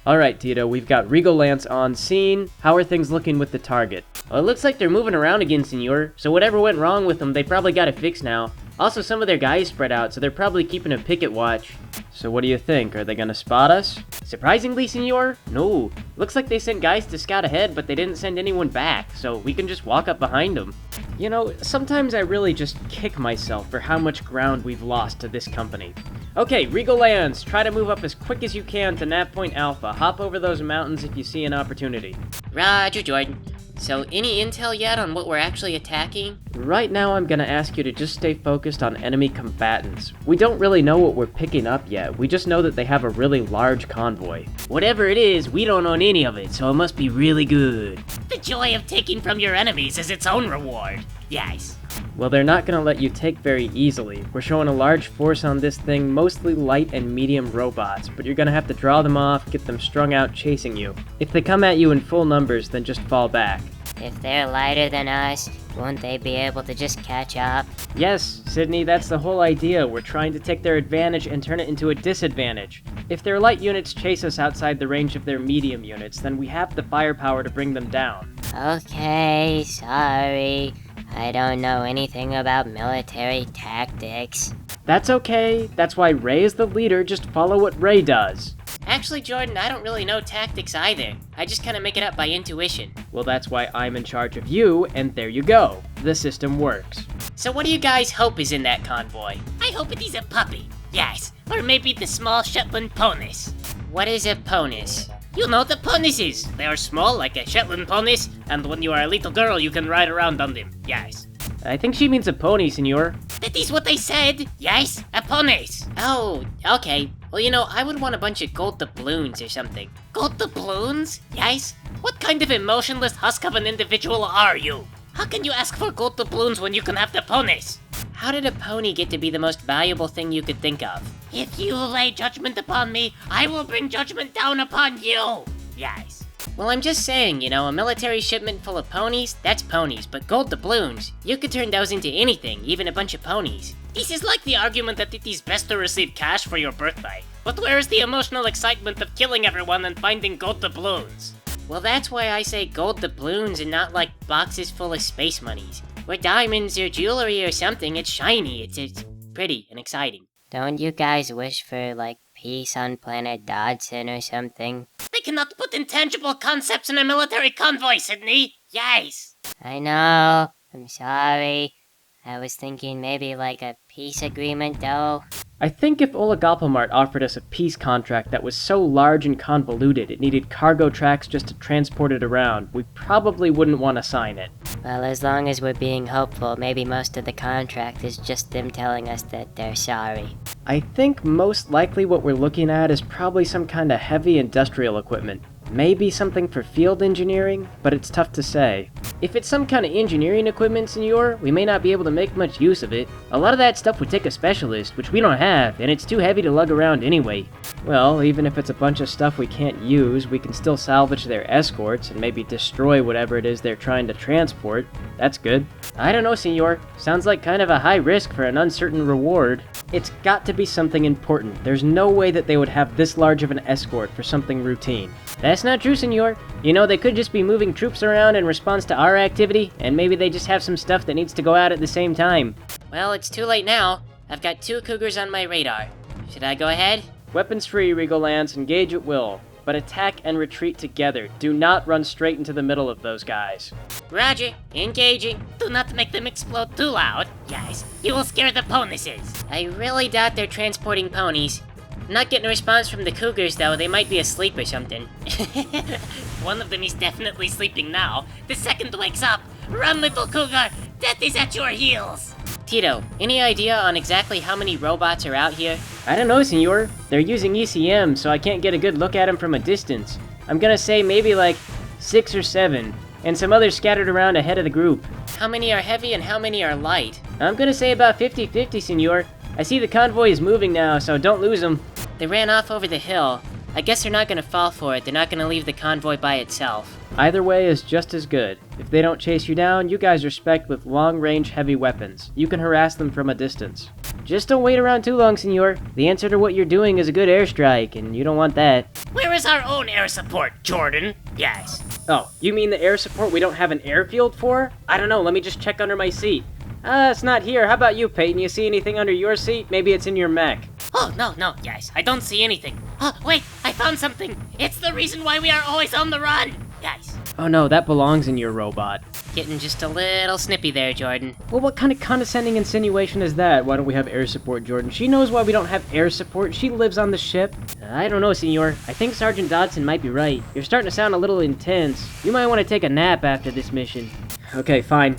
Alright, Tito, we've got Regal Lance on scene. How are things looking with the target? Well, it looks like they're moving around again, Senor, so whatever went wrong with them, they probably got it fixed now. Also, some of their guys spread out, so they're probably keeping a picket watch. So what do you think? Are they gonna spot us? Surprisingly, Senor? No. Looks like they sent guys to scout ahead, but they didn't send anyone back, so we can just walk up behind them. You know, sometimes I really just kick myself for how much ground we've lost to this company. Okay, Regal Lance, try to move up as quick as you can to Nav Point Alpha. Hop over those mountains if you see an opportunity. Roger, Jordan. So, any intel yet on what we're actually attacking? Right now, I'm gonna ask you to just stay focused on enemy combatants. We don't really know what we're picking up yet, we just know that they have a really large convoy. Whatever it is, we don't own any of it, so it must be really good. The joy of taking from your enemies is its own reward. Yes. Well, they're not gonna let you take very easily. We're showing a large force on this thing, mostly light and medium robots, but you're gonna have to draw them off, get them strung out chasing you. If they come at you in full numbers, then just fall back. If they're lighter than us, won't they be able to just catch up? Yes, Sydney, that's the whole idea. We're trying to take their advantage and turn it into a disadvantage. If their light units chase us outside the range of their medium units, then we have the firepower to bring them down. Okay, sorry. I don't know anything about military tactics. That's okay. That's why Ray is the leader. Just follow what Ray does. Actually, Jordan, I don't really know tactics either. I just kind of make it up by intuition. Well, that's why I'm in charge of you, and there you go. The system works. So what do you guys hope is in that convoy? I hope it is a puppy. Yes, or maybe the small Shetland ponies. What is a ponies? You know the ponies. They are small like a Shetland ponies, and when you are a little girl, you can ride around on them. Yes. I think she means a pony, Senor. That is what I said. Yes, a ponies. Oh, okay. Well, you know, I would want a bunch of gold doubloons or something. Gold doubloons? Yes? What kind of emotionless husk of an individual are you? How can you ask for gold doubloons when you can have the ponies? How did a pony get to be the most valuable thing you could think of? If you lay judgment upon me, I will bring judgment down upon you. Yes. Well, I'm just saying, you know, a military shipment full of ponies, that's ponies, but gold doubloons, you could turn those into anything, even a bunch of ponies. This is like the argument that it is best to receive cash for your birthday. But where is the emotional excitement of killing everyone and finding gold doubloons? Well, that's why I say gold doubloons and not like boxes full of space monies. Or diamonds or jewelry or something, it's shiny, it's pretty and exciting. Don't you guys wish for, like, peace on planet Dodson or something? They cannot put intangible concepts in a military convoy, Sydney! Yes! I know, I'm sorry. I was thinking maybe like a peace agreement, though. I think if Oligopomart offered us a peace contract that was so large and convoluted it needed cargo tracks just to transport it around, we probably wouldn't want to sign it. Well, as long as we're being hopeful, maybe most of the contract is just them telling us that they're sorry. I think most likely what we're looking at is probably some kind of heavy industrial equipment. Maybe something for field engineering, but it's tough to say. If it's some kind of engineering equipment, Senor, we may not be able to make much use of it. A lot of that stuff would take a specialist, which we don't have, and it's too heavy to lug around anyway. Well, even if it's a bunch of stuff we can't use, we can still salvage their escorts and maybe destroy whatever it is they're trying to transport. That's good. I don't know, Senor. Sounds like kind of a high risk for an uncertain reward. It's got to be something important. There's no way that they would have this large of an escort for something routine. That's not true, Senor. You know, they could just be moving troops around in response to our activity, and maybe they just have some stuff that needs to go out at the same time. Well, it's too late now. I've got 2 cougars on my radar. Should I go ahead? Weapons free, Regal Lance. Engage at will. But attack and retreat together. Do not run straight into the middle of those guys. Roger. Engaging. Do not make them explode too loud. Yes, you will scare the ponies. I really doubt they're transporting ponies. I'm not getting a response from the cougars, though. They might be asleep or something. One of them is definitely sleeping now. The second wakes up. Run, little cougar! Death is at your heels! Tito, any idea on exactly how many robots are out here? I don't know, Senor. They're using ECM, so I can't get a good look at them from a distance. I'm gonna say maybe like 6 or 7, and some others scattered around ahead of the group. How many are heavy and how many are light? I'm gonna say about 50-50, Senor. I see the convoy is moving now, so don't lose them. They ran off over the hill. I guess they're not gonna fall for it. They're not gonna leave the convoy by itself. Either way is just as good. If they don't chase you down, you guys are spec'd with long-range heavy weapons. You can harass them from a distance. Just don't wait around too long, senor. The answer to what you're doing is a good airstrike, and you don't want that. Where is our own air support, Jordan? Yes. Oh, you mean the air support we don't have an airfield for? I don't know, let me just check under my seat. It's not here. How about you, Peyton? You see anything under your seat? Maybe it's in your mech. Oh, no, yes, I don't see anything. Oh, wait, I found something. It's the reason why we are always on the run. Yes. Oh no, that belongs in your robot. Getting just a little snippy there, Jordan. Well, what kind of condescending insinuation is that? Why don't we have air support, Jordan? She knows why we don't have air support. She lives on the ship. I don't know, senor. I think Sergeant Dodson might be right. You're starting to sound a little intense. You might want to take a nap after this mission. Okay, fine.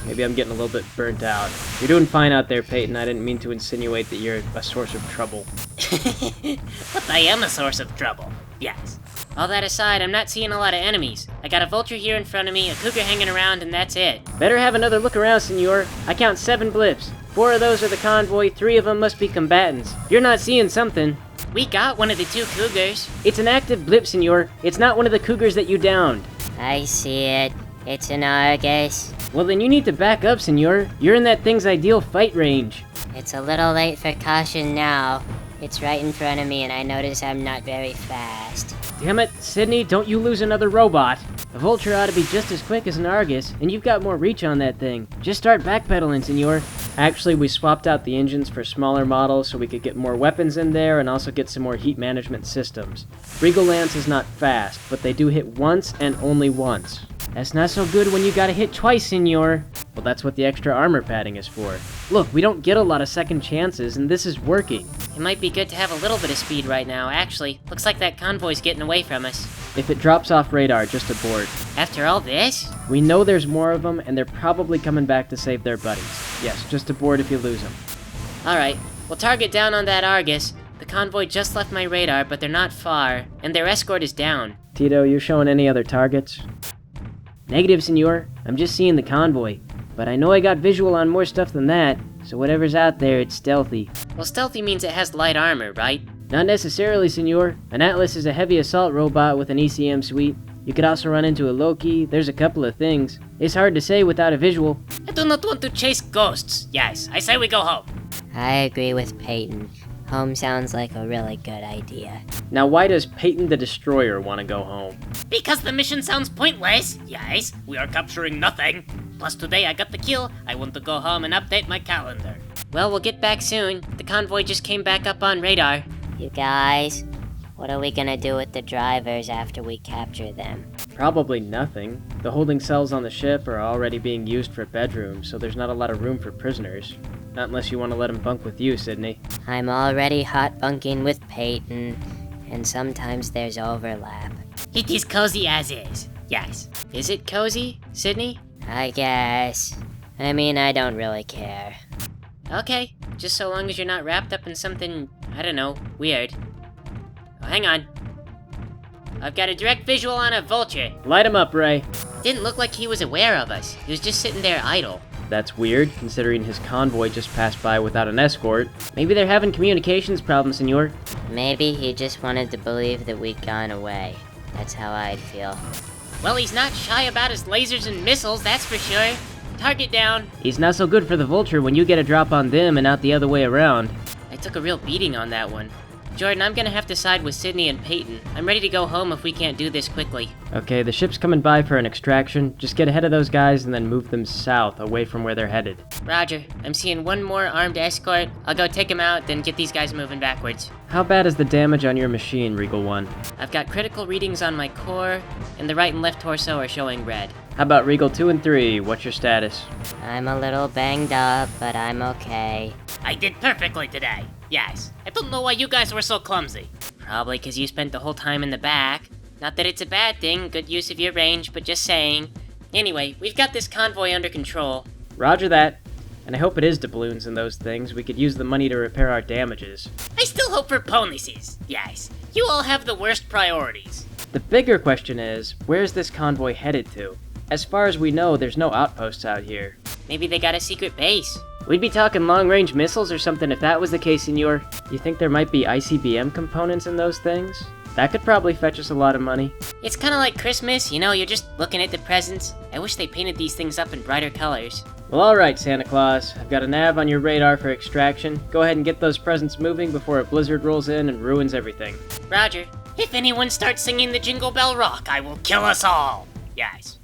Maybe I'm getting a little bit burnt out. You're doing fine out there, Peyton. I didn't mean to insinuate that you're a source of trouble. But I am a source of trouble. Yes. All that aside, I'm not seeing a lot of enemies. I got a vulture here in front of me, a cougar hanging around, and that's it. Better have another look around, senor. I count 7 blips. 4 of those are the convoy, 3 of them must be combatants. You're not seeing something. We got one of the 2 cougars. It's an active blip, senor. It's not one of the cougars that you downed. I see it. It's an Argus. Well, then you need to back up, senor. You're in that thing's ideal fight range. It's a little late for caution now. It's right in front of me and I notice I'm not very fast. Damn it, Sydney, don't you lose another robot. A vulture ought to be just as quick as an Argus, and you've got more reach on that thing. Just start backpedaling, senor. Actually, we swapped out the engines for smaller models so we could get more weapons in there and also get some more heat management systems. Regal Lance is not fast, but they do hit once and only once. That's not so good when you gotta hit twice, senor. Well, that's what the extra armor padding is for. Look, we don't get a lot of second chances, and this is working. It might be good to have a little bit of speed right now, actually. Looks like that convoy's getting away from us. If it drops off radar, just abort. After all this? We know there's more of them, and they're probably coming back to save their buddies. Yes, just abort if you lose them. Alright, we'll target down on that Argus. The convoy just left my radar, but they're not far, and their escort is down. Tito, you showing any other targets? Negative, senor. I'm just seeing the convoy. But I know I got visual on more stuff than that, so whatever's out there, it's stealthy. Well, stealthy means it has light armor, right? Not necessarily, senor. An Atlas is a heavy assault robot with an ECM suite. You could also run into a Loki. There's a couple of things. It's hard to say without a visual. I do not want to chase ghosts. Yes, I say we go home. I agree with Peyton. Home sounds like a really good idea. Now why does Peyton the Destroyer want to go home? Because the mission sounds pointless. Yes, we are capturing nothing. Plus today I got the kill. I want to go home and update my calendar. Well, we'll get back soon. The convoy just came back up on radar. You guys, what are we gonna do with the drivers after we capture them? Probably nothing. The holding cells on the ship are already being used for bedrooms, so there's not a lot of room for prisoners. Not unless you want to let them bunk with you, Sydney. I'm already hot bunking with Peyton, and sometimes there's overlap. It is cozy as is. Yes. Is it cozy, Sydney? I guess. I mean, I don't really care. Okay, just so long as you're not wrapped up in something, I don't know, weird. Oh, hang on. I've got a direct visual on a vulture. Light him up, Ray. Didn't look like he was aware of us. He was just sitting there idle. That's weird, considering his convoy just passed by without an escort. Maybe they're having communications problems, senor. Maybe he just wanted to believe that we'd gone away. That's how I'd feel. Well, he's not shy about his lasers and missiles, that's for sure. Target down. He's not so good for the vulture when you get a drop on them and not the other way around. I took a real beating on that one. Jordan, I'm gonna have to side with Sydney and Peyton. I'm ready to go home if we can't do this quickly. Okay, the ship's coming by for an extraction. Just get ahead of those guys and then move them south, away from where they're headed. Roger. I'm seeing one more armed escort. I'll go take him out, then get these guys moving backwards. How bad is the damage on your machine, Regal One? I've got critical readings on my core, and the right and left torso are showing red. How about Regal 2 and 3? What's your status? I'm a little banged up, but I'm okay. I did perfectly today. Yes. I don't know why you guys were so clumsy. Probably because you spent the whole time in the back. Not that it's a bad thing, good use of your range, but just saying. Anyway, we've got this convoy under control. Roger that. And I hope it is doubloons and those things. We could use the money to repair our damages. I still hope for ponies. Yes. You all have the worst priorities. The bigger question is, where's this convoy headed to? As far as we know, there's no outposts out here. Maybe they got a secret base. We'd be talking long-range missiles or something if that was the case, senor. You think there might be ICBM components in those things? That could probably fetch us a lot of money. It's kinda like Christmas, you know, you're just looking at the presents. I wish they painted these things up in brighter colors. Well, alright, Santa Claus. I've got a nav on your radar for extraction. Go ahead and get those presents moving before a blizzard rolls in and ruins everything. Roger. If anyone starts singing the Jingle Bell Rock, I will kill us all. Yes.